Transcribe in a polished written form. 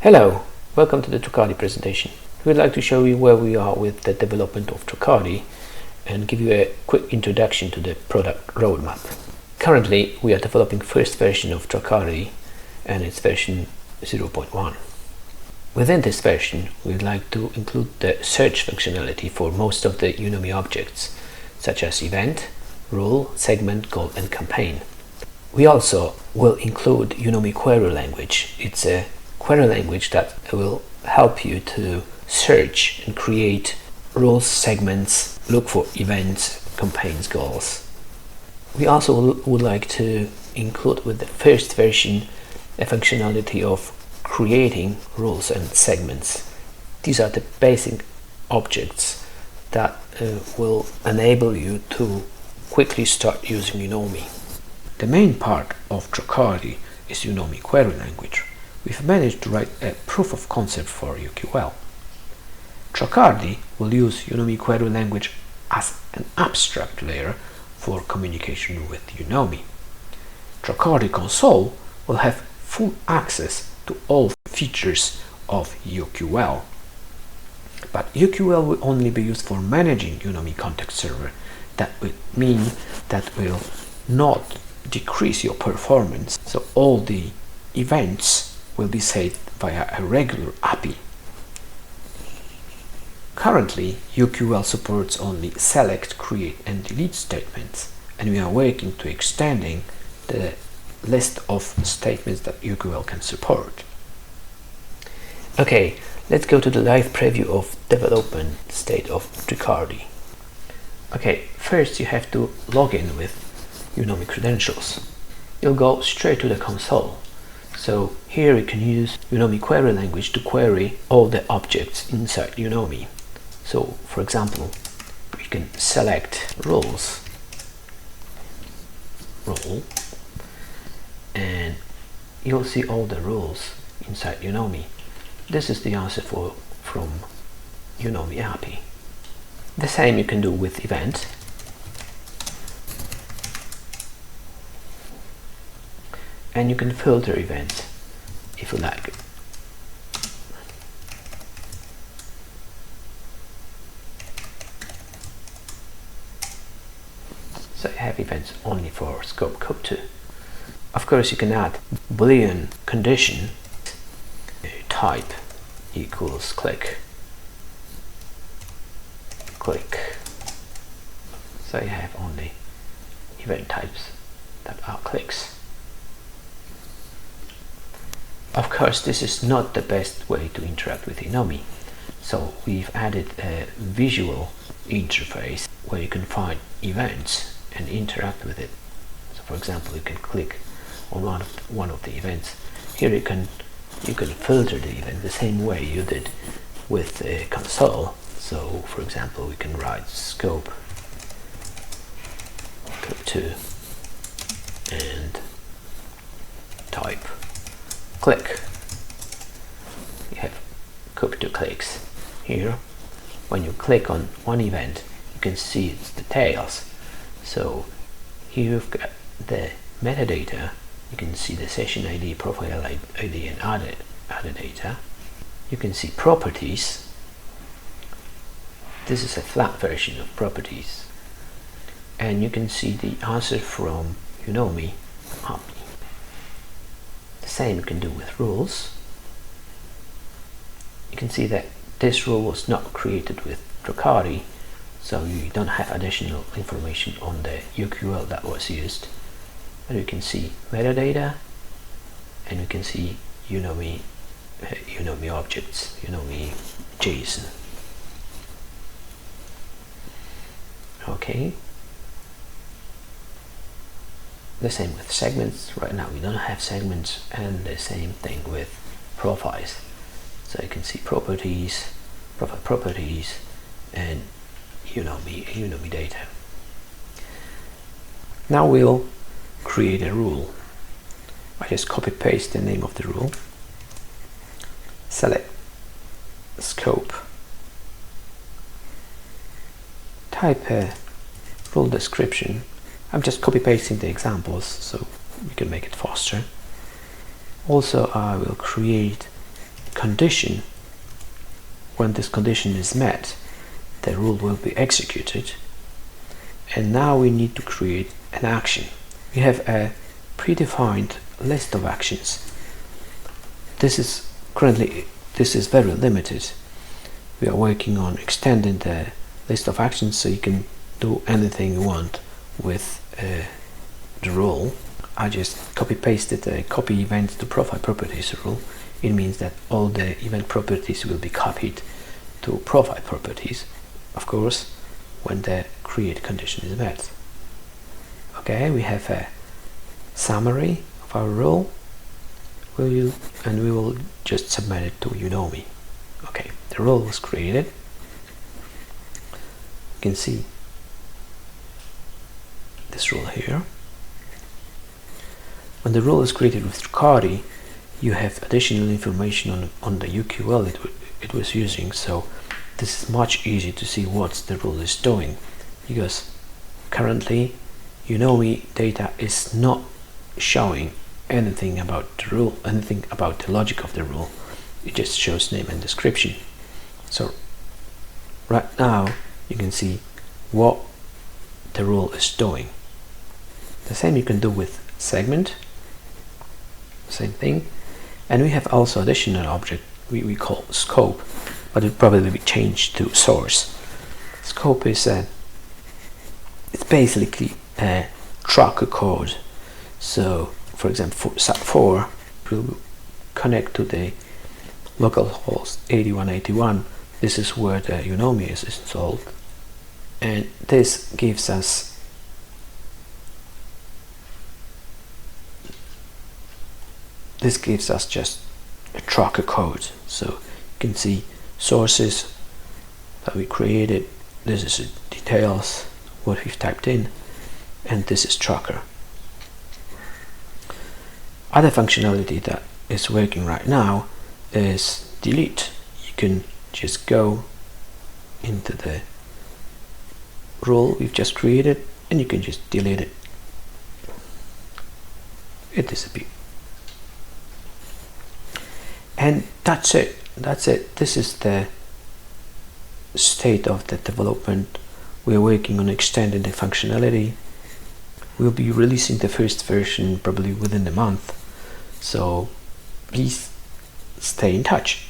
Hello, welcome to the TRACARDI presentation. We'd like to show you where we are with the development of TRACARDI and give you a quick introduction to the product roadmap. Currently, we are developing first version of TRACARDI and it's version 0.1. Within this version, we'd like to include the search functionality for most of the UNOMI objects, such as event, rule, segment, goal, and campaign. We also will include UNOMI query language. It's a query language that will help you to search and create rules, segments, look for events, campaigns, goals. We also would like to include with the first version a functionality of creating rules and segments. These are the basic objects that will enable you to quickly start using UNOMI. The main part of TRACARDI is UNOMI query language. We've managed to write a proof of concept for UQL. TRACARDI will use UNOMI query language as an abstract layer for communication with UNOMI. TRACARDI console will have full access to all features of UQL. But UQL will only be used for managing UNOMI context server. That would mean that will not decrease your performance. So all the events will be saved via a regular API. Currently, UQL supports only select, create, and delete statements, and we are working to extending the list of statements that UQL can support. Okay, let's go to the live preview of development state of TRACARDI. Okay, first you have to log in with UNOMI credentials. You'll go straight to the console. So here you can use UNOMI query language to query all the objects inside UNOMI. So for example, we can select rules, rule, and you'll see all the rules inside UNOMI. This is the answer from UNOMI API. The same you can do with event. And you can filter events if you like. So you have events only for scope code 2. Of course, you can add Boolean condition type equals click. So you have only event types that are clicks. Of course, this is not the best way to interact with UNOMI. So we've added a visual interface where you can find events and interact with it. So for example, you can click on one of the events. Here you can filter the event the same way you did with the console. So for example, we can write scope 2 and type click. You have scope 2 clicks. Here, when you click on one event, you can see its details. So here you've got the metadata. You can see the session ID, profile ID, and other data. You can see properties. This is a flat version of properties. And you can see the answer from UNOMI API. The same you can do with rules. You can see that this rule was not created with TRACARDI, so you don't have additional information on the UQL that was used. But you can see metadata, and you can see UNOMI objects, UNOMI JSON. Okay. The same with segments. Right now we don't have segments, and the same thing with profiles. So you can see properties, profile properties, and UNOMI data. Now we'll create a rule. I just copy paste the name of the rule, select scope, type a rule description. I'm just copy pasting the examples so we can make it faster. Also, I will create condition, when this condition is met, the rule will be executed. And now we need to create an action. We have a predefined list of actions. This is very limited. We are working on extending the list of actions so you can do anything you want with the rule. I just copy-pasted the copy event to profile properties rule. It means that all the event properties will be copied to profile properties, of course, when the create condition is met. Okay, we have a summary of our rule, and we will just submit it to v0.1.0. Okay, the rule was created. You can see this rule here. When the rule is created with TRACARDI, you have additional information on the UQL it was using, so this is much easier to see what the rule is doing, because currently v0.1.0 data is not showing anything about the rule, anything about the logic of the rule. It just shows name and description. So right now you can see what the rule is doing. The same you can do with segment, same thing. And we have also additional object we call scope, but it probably be changed to source. Scope is it's basically a tracker code. So for example, for SAP4 will connect to the localhost 8181. This is where the v0.1.0 is installed, and this gives us just a tracker code. So you can see sources that we created. This is details, what we've typed in, and this is tracker. Other functionality that is working right now is delete. You can just go into the rule we've just created and you can just delete it. It disappeared. And that's it. This is the state of the development. We are working on extending the functionality. We'll be releasing the first version probably within a month. So please stay in touch.